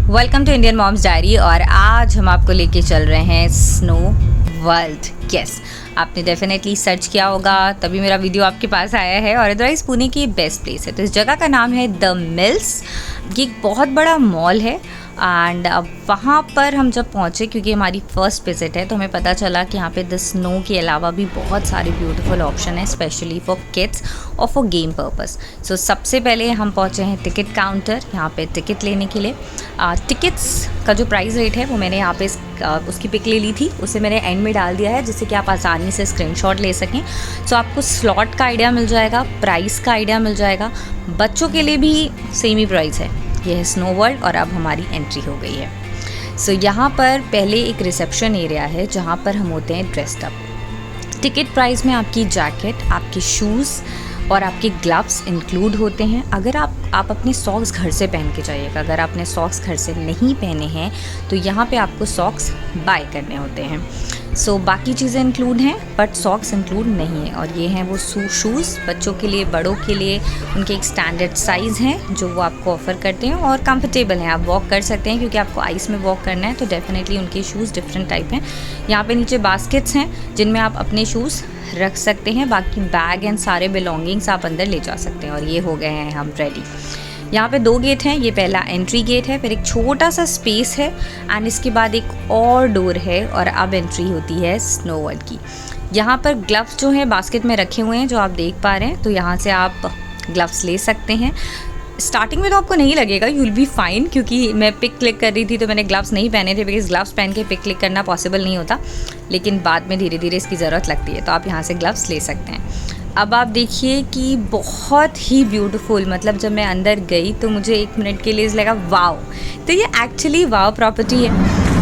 Welcome to Indian moms diary. और आज हम आपको लेके चल रहे हैं स्नो वर्ल्ड। यस, आपने डेफिनेटली सर्च किया होगा तभी मेरा वीडियो आपके पास आया है। और अदरवाइज़ पुणे की बेस्ट प्लेस है। तो इस जगह का नाम है द मिल्स। ये एक बहुत बड़ा मॉल है एंड वहाँ पर हम जब पहुँचे, क्योंकि हमारी फ़र्स्ट विज़िट है, तो हमें पता चला कि यहाँ पे द स्नो के अलावा भी बहुत सारे ब्यूटीफुल ऑप्शन है, स्पेशली फॉर किड्स और फॉर गेम पर्पस। सो सबसे पहले हम पहुँचे हैं टिकट काउंटर, यहाँ पे टिकट लेने के लिए। टिकट्स का जो प्राइस रेट है वो मैंने यहाँ पे उसकी पिक ले ली थी, उसे मैंने एंड में डाल दिया है जिससे कि आप आसानी से स्क्रीनशॉट ले सकें। सो आपको स्लॉट का आइडिया मिल जाएगा, प्राइस का आइडिया मिल जाएगा। बच्चों के लिए भी सेम ही प्राइस है। ये है स्नो वर्ल्ड और अब हमारी एंट्री हो गई है। सो यहाँ पर पहले एक रिसेप्शन एरिया है जहाँ पर हम होते हैं ड्रेस्ड अप। टिकट प्राइस में आपकी जैकेट, आपके शूज़ और आपके ग्लव्स इंक्लूड होते हैं। अगर आप अपने सॉक्स घर से पहन के जाइएगा। अगर आपने सॉक्स घर से नहीं पहने हैं तो यहाँ पे आपको सॉक्स बाय करने होते हैं। सो बाकी चीज़ें इंक्लूड हैं बट सॉक्स इंक्लूड नहीं है। और ये हैं वो शूज़, बच्चों के लिए, बड़ों के लिए। उनके एक स्टैंडर्ड साइज़ हैं जो वो आपको ऑफ़र करते हैं और कंफर्टेबल हैं। आप वॉक कर सकते हैं क्योंकि आपको आइस में वॉक करना है, तो डेफिनेटली उनके शूज़ डिफरेंट टाइप हैं। यहाँ पे नीचे बास्केट्स हैं जिनमें आप अपने शूज़ रख सकते हैं। बाकी बैग एंड सारे बिलोंगिंग्स आप अंदर ले जा सकते हैं। और ये हो गए हैं हम रेडी। यहाँ पे 2 गेट हैं। ये पहला एंट्री गेट है, फिर एक छोटा सा स्पेस है एंड इसके बाद एक और डोर है और अब एंट्री होती है स्नो वर्ल्ड की। यहाँ पर ग्लव्स जो हैं बास्केट में रखे हुए हैं जो आप देख पा रहे हैं, तो यहाँ से आप ग्लव्स ले सकते हैं। स्टार्टिंग में तो आपको नहीं लगेगा, यू विल बी फाइन, क्योंकि मैं पिक क्लिक कर रही थी तो मैंने ग्लव्स नहीं पहने थे, बिकॉज ग्लव्स पहन के पिक क्लिक करना पॉसिबल नहीं होता। लेकिन बाद में धीरे धीरे इसकी ज़रूरत लगती है, तो आप यहाँ से ग्लव्स ले सकते हैं। अब आप देखिए कि बहुत ही ब्यूटीफुल, मतलब जब मैं अंदर गई तो मुझे 1 मिनट के लिए लगा वाओ। तो ये एक्चुअली वाओ प्रॉपर्टी है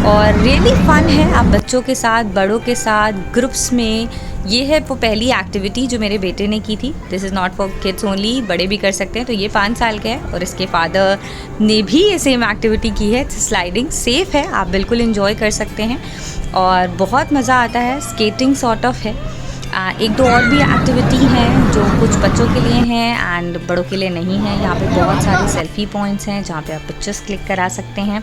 और रियली फन है। आप बच्चों के साथ, बड़ों के साथ, ग्रुप्स में, ये है वो पहली एक्टिविटी जो मेरे बेटे ने की थी। This is not for kids only, बड़े भी कर सकते हैं। तो ये 5 साल का है और इसके फादर ने भी ये सेम एक्टिविटी की है। स्लाइडिंग सेफ़ है, आप बिल्कुल इन्जॉय कर सकते हैं और बहुत मज़ा आता है। स्केटिंग सॉर्ट ऑफ है। 1-2 और भी एक्टिविटी हैं जो कुछ बच्चों के लिए हैं एंड बड़ों के लिए नहीं है। यहाँ पे बहुत सारे सेल्फी पॉइंट्स हैं जहाँ पे आप पिक्चर्स क्लिक करा सकते हैं।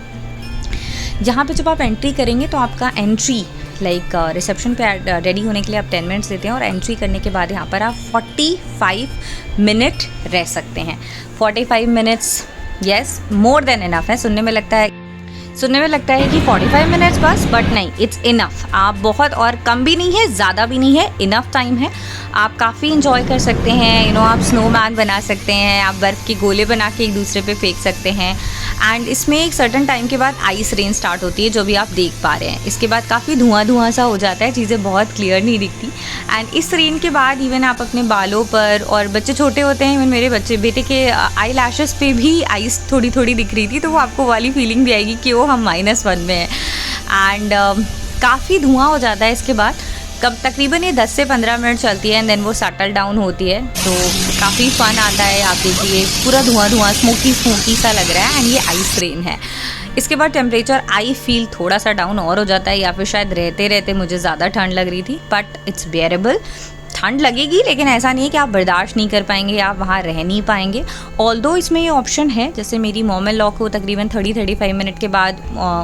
यहाँ पे जब आप एंट्री करेंगे तो आपका एंट्री रिसेप्शन पे रेडी होने के लिए आप 10 मिनट्स देते हैं और एंट्री करने के बाद यहाँ पर आप 45 मिनट रह सकते हैं। 45 मिनट्स यस, मोर देन इनफ है। सुनने में लगता है कि 45 मिनट्स बस, बट नहीं, इट्स इनफ। आप बहुत और कम भी नहीं है, ज़्यादा भी नहीं है, इनफ टाइम है। आप काफ़ी इंजॉय कर सकते हैं। आप स्नोमैन बना सकते हैं, आप बर्फ़ के गोले बना के एक दूसरे पे फेंक सकते हैं। एंड इसमें एक सर्टन टाइम के बाद आइस रेन स्टार्ट होती है जो भी आप देख पा रहे हैं। इसके बाद काफ़ी धुआं सा हो जाता है, चीज़ें बहुत क्लियर नहीं दिखती। एंड इस रेन के बाद इवन आप अपने बालों पर, और बच्चे छोटे होते हैं, इवन मेरे बेटे के आई लैशेस पे भी आइस थोड़ी थोड़ी दिख रही थी, तो वो आपको वाली फीलिंग भी आएगी कि वो हम -1 में हैं। एंड काफ़ी धुआं हो जाता है इसके बाद। तकरीबन ये 10 से 15 मिनट चलती है एंड देन वो सेटल डाउन होती है, तो काफ़ी फन आता है। आप देखिए पूरा धुआं स्मोकी सा लग रहा है एंड ये आइस रेन है। इसके बाद टेम्परेचर आई फील थोड़ा सा डाउन और हो जाता है, या फिर शायद रहते रहते मुझे ज़्यादा ठंड लग रही थी, बट इट्स बेयरेबल। ठंड लगेगी लेकिन ऐसा नहीं है कि आप बर्दाश्त नहीं कर पाएंगे या आप वहाँ रह नहीं पाएंगे। ऑल्दो इसमें ये ऑप्शन है, जैसे मेरी मॉम एंड लॉ को तकरीबन 30-35 मिनट के बाद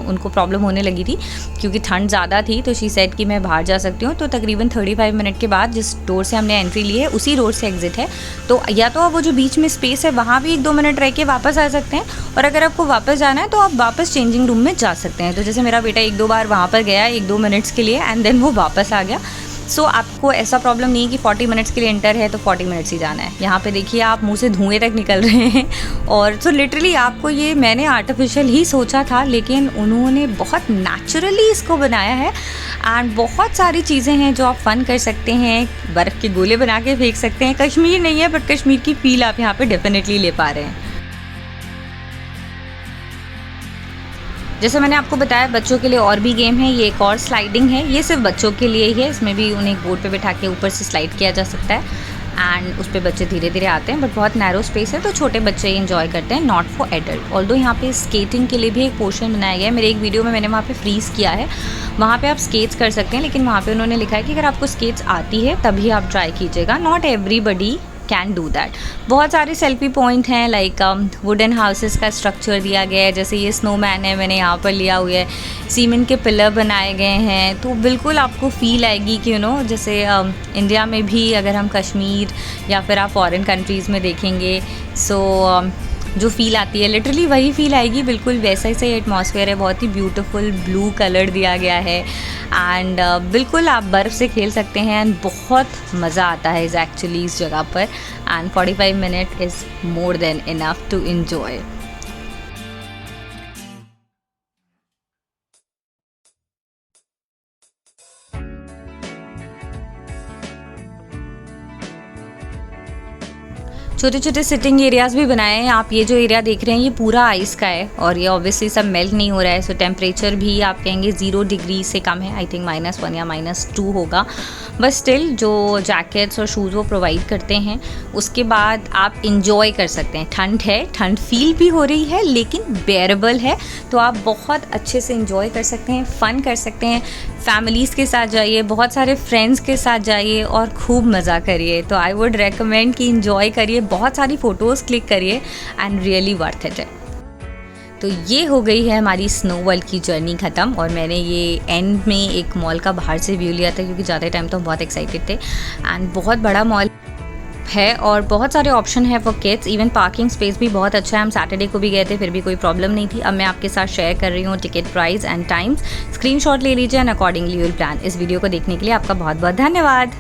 उनको प्रॉब्लम होने लगी थी क्योंकि ठंड ज़्यादा थी, तो शी सेड कि मैं बाहर जा सकती हूँ। तो तकरीबन 35 मिनट के बाद जिस डोर से हमने एंट्री ली है उसी रोड से एग्जिट है, तो या तो आप वो जो बीच में स्पेस है वहाँ भी 1-2 मिनट रह के वापस आ सकते हैं, और अगर आपको वापस जाना है तो आप वापस चेंजिंग रूम में जा सकते हैं। तो जैसे मेरा बेटा 1-2 बार वहाँ पर गया 1-2 मिनट्स के लिए एंड देन वो वापस आ गया। सो आपको ऐसा प्रॉब्लम नहीं है कि 40 मिनट्स के लिए एंटर है तो 40 मिनट्स ही जाना है। यहाँ पे देखिए आप मुंह से धुएं तक निकल रहे हैं। और सो लिटरली आपको ये, मैंने आर्टिफिशियल ही सोचा था लेकिन उन्होंने बहुत नेचुरली इसको बनाया है। एंड बहुत सारी चीज़ें हैं जो आप फ़न कर सकते हैं। बर्फ़ के गोले बना के फेंक सकते हैं। कश्मीर नहीं है बट कश्मीर की फील आप यहाँ पर डेफिनेटली ले पा रहे हैं। जैसे मैंने आपको बताया बच्चों के लिए और भी गेम है। ये एक और स्लाइडिंग है, ये सिर्फ बच्चों के लिए ही है। इसमें भी उन्हें एक बोर्ड पे बिठा के ऊपर से स्लाइड किया जा सकता है एंड उस पर बच्चे धीरे धीरे आते हैं, बट बहुत नैरो स्पेस है तो छोटे बच्चे इंजॉय करते हैं, नॉट फॉर एडल्ट। ऑल्दो यहाँ पे स्केटिंग के लिए भी एक पोर्शन बनाया गया है। मेरे एक वीडियो में मैंने वहाँ पे फ्रीज़ किया है, वहाँ पे आप स्केट्स कर सकते हैं, लेकिन वहाँ पे उन्होंने लिखा है कि अगर आपको स्केट्स आती है तभी आप ट्राई कीजिएगा। Not everybody can do that. बहुत सारे सेल्फी पॉइंट हैं, लाइक वुडन हाउसेस का स्ट्रक्चर दिया गया है, जैसे ये स्नोमैन है मैंने यहाँ पर लिया हुआ है, सीमेंट के पिलर बनाए गए हैं, तो बिल्कुल आपको फील आएगी कि जैसे इंडिया में भी अगर हम कश्मीर या फिर आप फॉरेन कंट्रीज़ में देखेंगे, सो जो फील आती है लिटरली वही फील आएगी, बिल्कुल वैसा ही सही एटमॉस्फेयर है। बहुत ही ब्यूटीफुल ब्लू कलर दिया गया है एंड बिल्कुल आप बर्फ़ से खेल सकते हैं एंड बहुत मज़ा आता है एक्चुअली इस जगह पर। And 45 minute is more than enough to enjoy. छोटे छोटे सिटिंग एरियाज़ भी बनाए हैं। आप ये जो एरिया देख रहे हैं ये पूरा आइस का है और ये ऑब्वियसली सब मेल्ट नहीं हो रहा है, सो टेम्परेचर भी आप कहेंगे 0 डिग्री से कम है, आई थिंक -1 या -2 होगा, बट स्टिल जो जैकेट्स और शूज़ वो प्रोवाइड करते हैं उसके बाद आप इंजॉय कर सकते हैं। ठंड है, ठंड फील भी हो रही है लेकिन बेयरेबल है, तो आप बहुत अच्छे से इंजॉय कर सकते हैं, फ़न कर सकते हैं। फैमिलीज़ के साथ जाइए, बहुत सारे फ्रेंड्स के साथ जाइए और खूब मज़ा करिए। तो आई वुड रेकमेंड कि इंजॉय करिए, बहुत सारी फ़ोटोज़ क्लिक करिए एंड रियली वर्थ इट है। तो ये हो गई है हमारी स्नो वर्ल्ड की जर्नी ख़त्म और मैंने ये एंड में एक मॉल का बाहर से व्यू लिया था क्योंकि ज़्यादा टाइम तो हम बहुत एक्साइटेड थे एंड बहुत बड़ा मॉल है और बहुत सारे ऑप्शन है for kids, even parking space भी बहुत अच्छा है। हम सैटरडे को भी गए थे फिर भी कोई प्रॉब्लम नहीं थी। अब मैं आपके साथ शेयर कर रही हूँ ticket price and times, screenshot ले लीजिए and accordingly you will plan. इस वीडियो को देखने के लिए आपका बहुत बहुत धन्यवाद।